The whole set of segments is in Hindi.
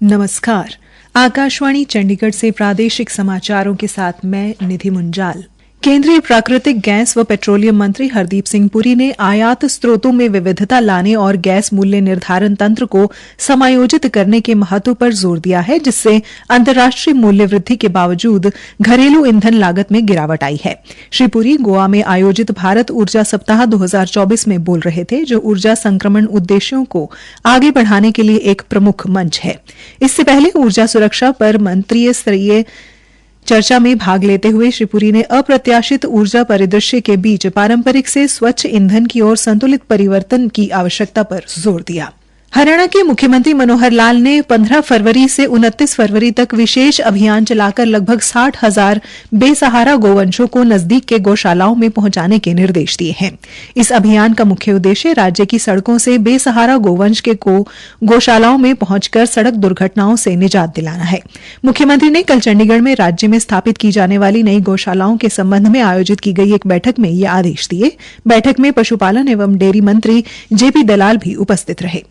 नमस्कार। आकाशवाणी चंडीगढ़ से प्रादेशिक समाचारों के साथ मैं निधि मुंजाल। केंद्रीय प्राकृतिक गैस व पेट्रोलियम मंत्री हरदीप सिंह पुरी ने आयात स्रोतों में विविधता लाने और गैस मूल्य निर्धारण तंत्र को समायोजित करने के महत्व पर जोर दिया है, जिससे अंतर्राष्ट्रीय मूल्य वृद्धि के बावजूद घरेलू ईंधन लागत में गिरावट आई है। श्री पुरी गोवा में आयोजित भारत ऊर्जा सप्ताह 2024 में बोल रहे थे, जो ऊर्जा संक्रमण उद्देश्यों को आगे बढ़ाने के लिए एक प्रमुख मंच है। इससे पहले ऊर्जा सुरक्षा पर मंत्रिय स्तरीय चर्चा में भाग लेते हुए श्री पुरी ने अप्रत्याशित ऊर्जा परिदृश्य के बीच पारंपरिक से स्वच्छ ईंधन की ओर संतुलित परिवर्तन की आवश्यकता पर जोर दिया। हरियाणा के मुख्यमंत्री मनोहर लाल ने 15 फरवरी से 29 फरवरी तक विशेष अभियान चलाकर लगभग 60,000 बेसहारा गोवंशों को नजदीक के गौशालाओं में पहुंचाने के निर्देश दिए हैं। इस अभियान का मुख्य उद्देश्य राज्य की सड़कों से बेसहारा गोवंश के को गौशालाओं में पहुंचकर सड़क दुर्घटनाओं से निजात दिलाना है। मुख्यमंत्री ने कल चंडीगढ़ में राज्य में स्थापित की जाने वाली नई गौशालाओं के संबंध में आयोजित की गई एक बैठक में ये आदेश दिए। बैठक में पशुपालन एवं डेयरी मंत्री जेपी दलाल भी उपस्थित रहे।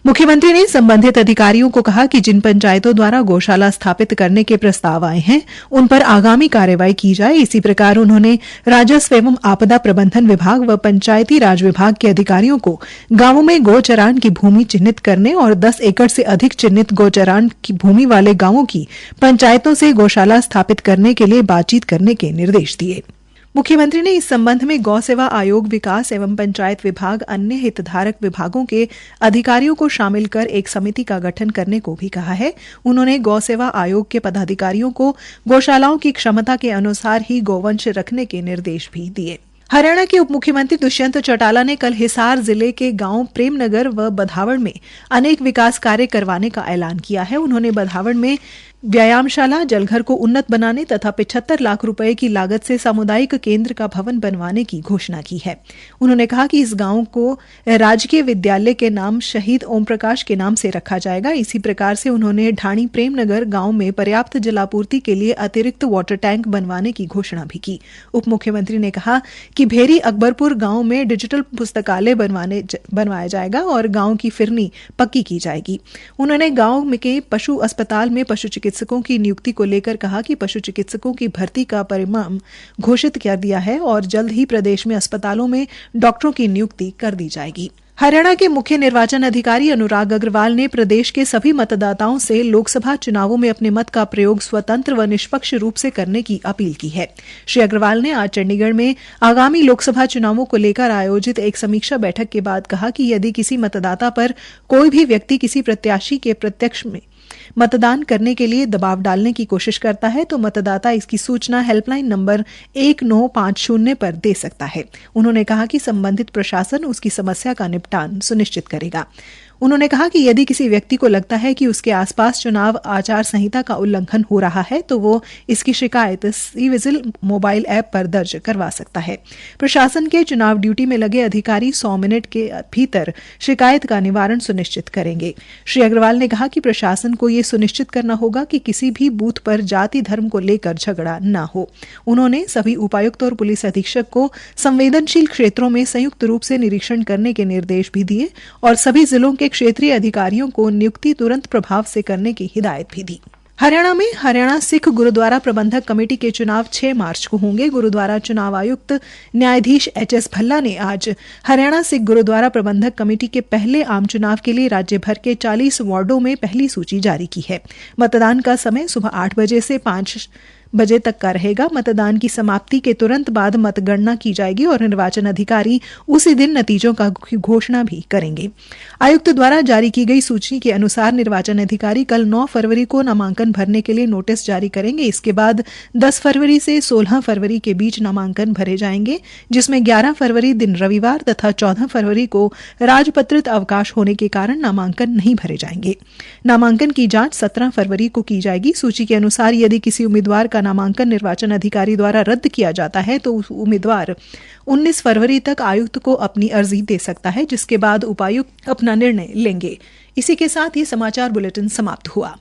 मुख्यमंत्री ने संबंधित अधिकारियों को कहा कि जिन पंचायतों द्वारा गौशाला स्थापित करने के प्रस्ताव आए हैं, उन पर आगामी कार्रवाई की जाए। इसी प्रकार उन्होंने राजस्व एवं आपदा प्रबंधन विभाग व पंचायती राज विभाग के अधिकारियों को गांवों में गौचरान की भूमि चिन्हित करने और 10 एकड़ से अधिक चिन्हित गौचरान की भूमि वाले गांवों की पंचायतों से गौशाला स्थापित करने के लिए बातचीत करने के निर्देश दिए। मुख्यमंत्री ने इस संबंध में गौ सेवा आयोग, विकास एवं पंचायत विभाग, अन्य हितधारक विभागों के अधिकारियों को शामिल कर एक समिति का गठन करने को भी कहा है। उन्होंने गौ सेवा आयोग के पदाधिकारियों को गौशालाओं की क्षमता के अनुसार ही गौवंश रखने के निर्देश भी दिए। हरियाणा के उप मुख्यमंत्री दुष्यंत चौटाला ने कल हिसार जिले के गांव प्रेमनगर व बधावड़ में अनेक विकास कार्य करवाने का ऐलान किया है। उन्होंने बधावड़ में व्यायामशाला, जलघर को उन्नत बनाने तथा 75 लाख रुपए की लागत से सामुदायिक केंद्र का भवन बनवाने की घोषणा की है। उन्होंने कहा कि इस गांव को राजकीय विद्यालय के नाम शहीद ओम प्रकाश के नाम से रखा जाएगा। इसी प्रकार से उन्होंने ढाणी प्रेमनगर गांव में पर्याप्त जलापूर्ति के लिए अतिरिक्त वाटर टैंक बनवाने की घोषणा भी की। उप मुख्यमंत्री ने कहा कि भेरी अकबरपुर गांव में डिजिटल पुस्तकालय बनवाया जाएगा और गांव की फिरनी पक्की की जाएगी। उन्होंने गांव के पशु अस्पताल में पशु चिकित्सकों की नियुक्ति को लेकर कहा कि पशु चिकित्सकों की भर्ती का परिणाम घोषित कर दिया है और जल्द ही प्रदेश में अस्पतालों में डॉक्टरों की नियुक्ति कर दी जाएगी। हरियाणा के मुख्य निर्वाचन अधिकारी अनुराग अग्रवाल ने प्रदेश के सभी मतदाताओं से लोकसभा चुनावों में अपने मत का प्रयोग स्वतंत्र व निष्पक्ष रूप से करने की अपील की है। श्री अग्रवाल ने आज चंडीगढ़ में आगामी लोकसभा चुनावों को लेकर आयोजित एक समीक्षा बैठक के बाद कहा कि यदि किसी मतदाता पर कोई भी व्यक्ति किसी प्रत्याशी के प्रत्यक्ष में मतदान करने के लिए दबाव डालने की कोशिश करता है तो मतदाता इसकी सूचना हेल्पलाइन नंबर 1950 पर दे सकता है। उन्होंने कहा कि संबंधित प्रशासन उसकी समस्या का निपटान सुनिश्चित करेगा। उन्होंने कहा कि यदि किसी व्यक्ति को लगता है कि उसके आसपास चुनाव आचार संहिता का उल्लंघन हो रहा है तो वो इसकी शिकायत सी विजिल मोबाइल ऐप पर दर्ज करवा सकता है। प्रशासन के चुनाव ड्यूटी में लगे अधिकारी 100 मिनट के भीतर शिकायत का निवारण सुनिश्चित करेंगे। श्री अग्रवाल ने कहा कि प्रशासन को ये सुनिश्चित करना होगा कि किसी भी बूथ पर जाति धर्म को लेकर झगड़ा न हो। उन्होंने सभी उपायुक्त और पुलिस अधीक्षक को संवेदनशील क्षेत्रों में संयुक्त रूप से निरीक्षण करने के निर्देश भी दिए और सभी जिलों के क्षेत्रीय अधिकारियों को नियुक्ति तुरंत प्रभाव से करने की हिदायत भी दी। हरियाणा में हरियाणा सिख गुरुद्वारा प्रबंधक कमेटी के चुनाव 6 मार्च को होंगे। गुरुद्वारा चुनाव आयुक्त न्यायाधीश एच.एस. भल्ला ने आज हरियाणा सिख गुरुद्वारा प्रबंधक कमेटी के पहले आम चुनाव के लिए राज्य भर के 40 वार्डों में पहली सूची जारी की है। मतदान का समय सुबह 8 बजे से 5 बजे तक का रहेगा। मतदान की समाप्ति के तुरंत बाद मतगणना की जाएगी और निर्वाचन अधिकारी उसी दिन नतीजों का घोषणा भी करेंगे। आयुक्त द्वारा जारी की गई सूची के अनुसार निर्वाचन अधिकारी कल 9 फरवरी को नामांकन भरने के लिए नोटिस जारी करेंगे। इसके बाद 10 फरवरी से 16 फरवरी के बीच नामांकन भरे जाएंगे, जिसमें 11 फरवरी दिन रविवार तथा 14 फरवरी को राजपत्रित अवकाश होने के कारण नामांकन नहीं भरे जाएंगे। नामांकन की जांच 17 फरवरी को की जाएगी। सूची के अनुसार यदि किसी उम्मीदवार का नामांकन निर्वाचन अधिकारी द्वारा रद्द किया जाता है तो उम्मीदवार 19 फरवरी तक आयुक्त को अपनी अर्जी दे सकता है, जिसके बाद उपायुक्त अपना निर्णय लेंगे। इसी के साथ ये समाचार बुलेटिन समाप्त हुआ।